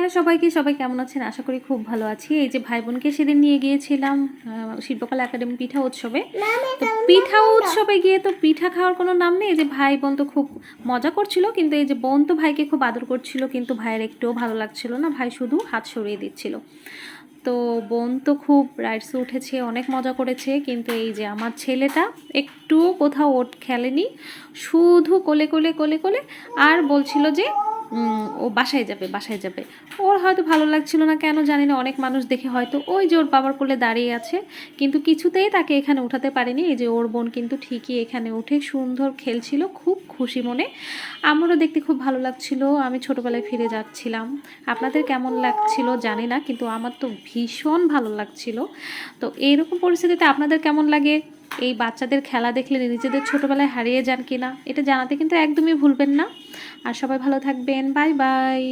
High সবাইকে, সবাই কেমন আছেন? আশা করি খুব ভালো আছি। এই যে ভাই বোনকে সেদিন নিয়ে গিয়েছিলাম শিল্পকলা একাডেমি পিঠা উৎসবে। তো পিঠা উৎসবে গিয়ে তো পিঠা খাওয়ার কোনো নাম নেই। এই যে ভাই বোন তো খুব মজা করছিল, কিন্তু এই যে বোন তো ভাইকে খুব আদর করছিল, কিন্তু ভাইয়ের একটুও ভালো লাগছিল না, ভাই শুধু হাত সরিয়ে দিচ্ছিল। তো বোন তো খুব রাইডসে উঠেছে, অনেক মজা করেছে, কিন্তু এই যে আমার ছেলেটা একটুও কোথাও খেলেনি, শুধু কোলে কোলে কোলে কোলে আর বলছিল যে ও বাসায় যাবে বাসায় যাবে। ওর হয়তো ভালো লাগছিল না, কেন জানি না, অনেক মানুষ দেখে হয়তো ওই যে ওর বাবার কোলে দাঁড়িয়ে আছে, কিন্তু কিছুতেই তাকে এখানে উঠাতে পারেনি। এই যে ওর বোন কিন্তু ঠিকই এখানে উঠে সুন্দর খেলছিল, খুব খুশি মনে। আমারও দেখতে খুব ভালো লাগছিল, আমি ছোটোবেলায় ফিরে যাচ্ছিলাম। আপনাদের কেমন লাগছিল জানি না, কিন্তু আমার তো ভীষণ ভালো লাগছিল। তো এইরকম পরিস্থিতিতে আপনাদের কেমন লাগে? এই বাচ্চাদের খেলা দেখলে নিজেদের ছোটোবেলায় হারিয়ে যান কিনা, এটা জানাতে কিন্তু একদমই ভুলবেন না। আর সবাই ভালো থাকবেন, বাই বাই।